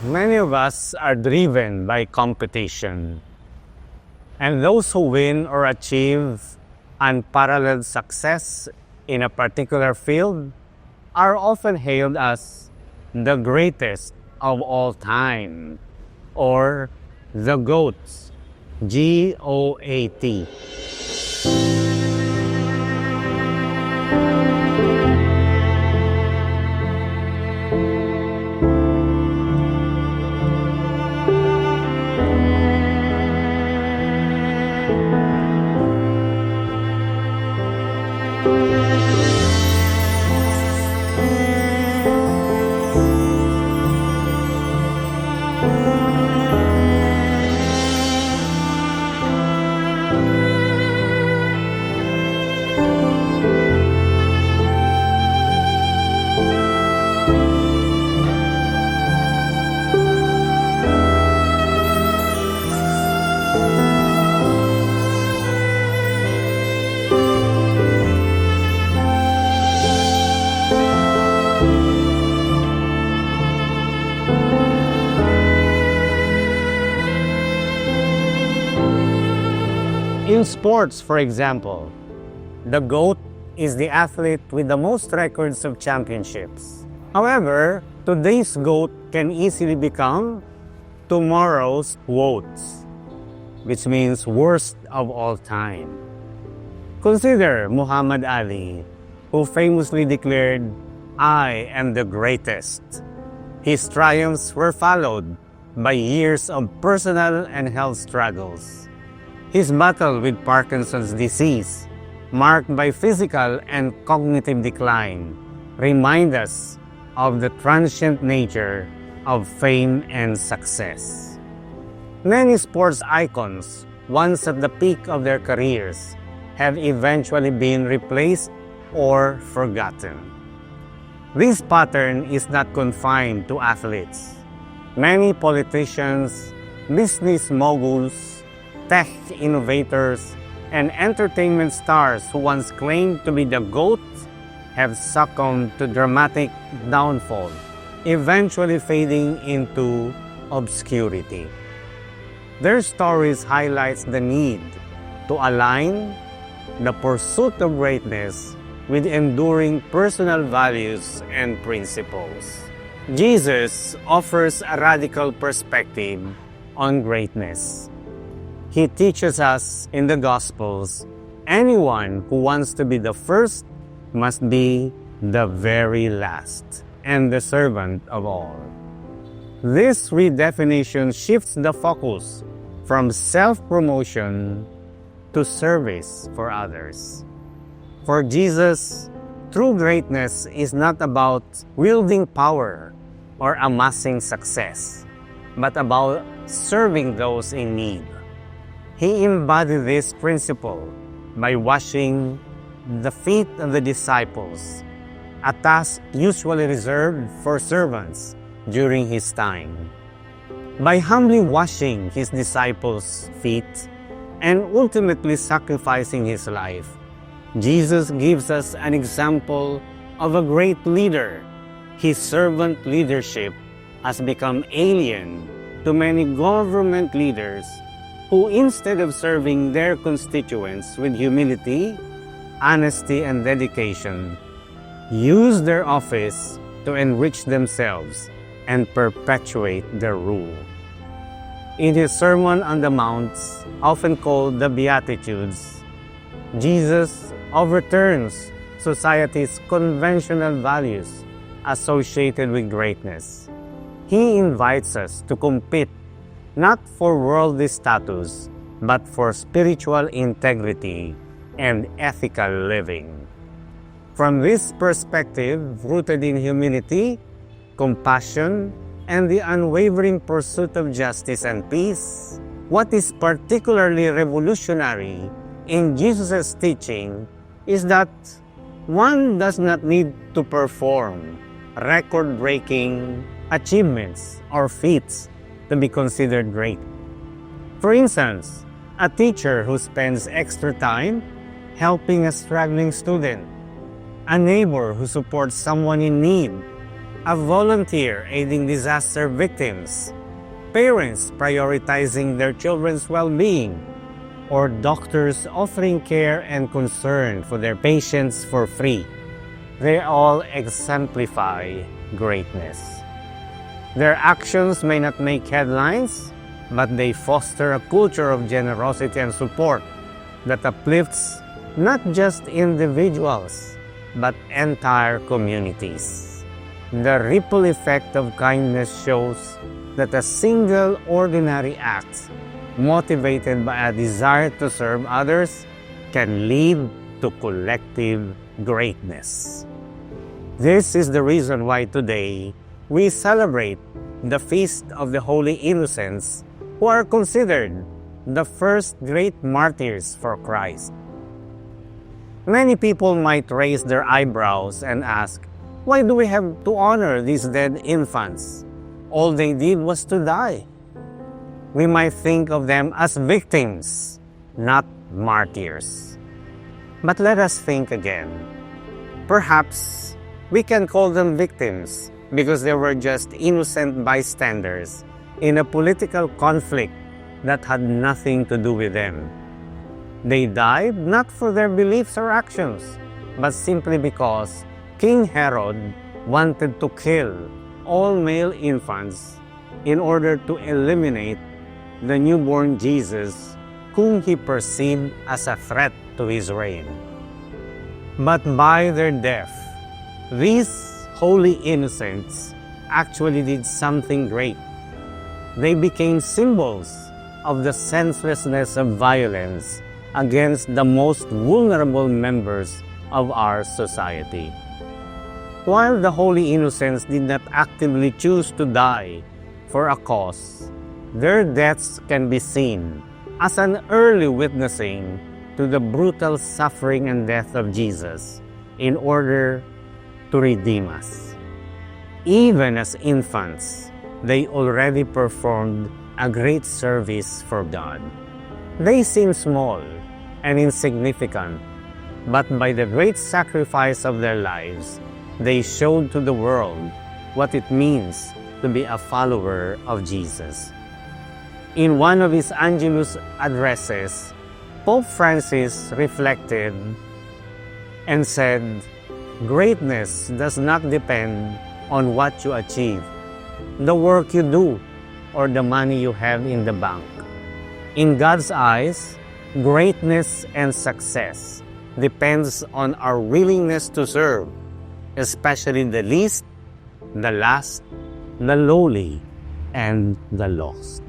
Many of us are driven by competition, and those who win or achieve unparalleled success in a particular field are often hailed as the greatest of all time, or the GOATs, G-O-A-T. In sports, for example, the GOAT is the athlete with the most records of championships. However, today's GOAT can easily become tomorrow's WOTs, which means worst of all time. Consider Muhammad Ali, who famously declared, "I am the greatest." His triumphs were followed by years of personal and health struggles. His battle with Parkinson's disease, marked by physical and cognitive decline, remind us of the transient nature of fame and success. Many sports icons, once at the peak of their careers, have eventually been replaced or forgotten. This pattern is not confined to athletes. Many politicians, business moguls, tech innovators, and entertainment stars who once claimed to be the GOAT have succumbed to dramatic downfall, eventually fading into obscurity. Their stories highlight the need to align the pursuit of greatness with enduring personal values and principles. Jesus offers a radical perspective on greatness. He teaches us in the Gospels, anyone who wants to be the first must be the very last and the servant of all. This redefinition shifts the focus from self-promotion to service for others. For Jesus, true greatness is not about wielding power or amassing success, but about serving those in need. He embodied this principle by washing the feet of the disciples, a task usually reserved for servants during his time. By humbly washing his disciples' feet and ultimately sacrificing his life, Jesus gives us an example of a great leader. His servant leadership has become alien to many government leaders who, instead of serving their constituents with humility, honesty, and dedication, use their office to enrich themselves and perpetuate their rule. In his Sermon on the Mount, often called the Beatitudes, Jesus overturns society's conventional values associated with greatness. He invites us to compete not for worldly status, but for spiritual integrity and ethical living. From this perspective, rooted in humility, compassion, and the unwavering pursuit of justice and peace, what is particularly revolutionary in Jesus' teaching is that one does not need to perform record-breaking achievements or feats to be considered great. For instance, a teacher who spends extra time helping a struggling student, a neighbor who supports someone in need, a volunteer aiding disaster victims, parents prioritizing their children's well-being, or doctors offering care and concern for their patients for free. They all exemplify greatness. Their actions may not make headlines, but they foster a culture of generosity and support that uplifts not just individuals, but entire communities. The ripple effect of kindness shows that a single ordinary act, motivated by a desire to serve others, can lead to collective greatness. This is the reason why today we celebrate the Feast of the Holy Innocents, who are considered the first great martyrs for Christ. Many people might raise their eyebrows and ask, why do we have to honor these dead infants? All they did was to die. We might think of them as victims, not martyrs. But let us think again. Perhaps we can call them victims because they were just innocent bystanders in a political conflict that had nothing to do with them. They died not for their beliefs or actions, but simply because King Herod wanted to kill all male infants in order to eliminate the newborn Jesus, whom he perceived as a threat to his reign. But by their death, these holy innocents actually did something great. They became symbols of the senselessness of violence against the most vulnerable members of our society. While the holy innocents did not actively choose to die for a cause, their deaths can be seen as an early witnessing to the brutal suffering and death of Jesus in order to redeem us. Even as infants, they already performed a great service for God. They seem small and insignificant, but by the great sacrifice of their lives, they showed to the world what it means to be a follower of Jesus. In one of his Angelus addresses, Pope Francis reflected and said, "Greatness does not depend on what you achieve, the work you do, or the money you have in the bank. In God's eyes, greatness and success depends on our willingness to serve, especially the least, the last, the lowly, and the lost."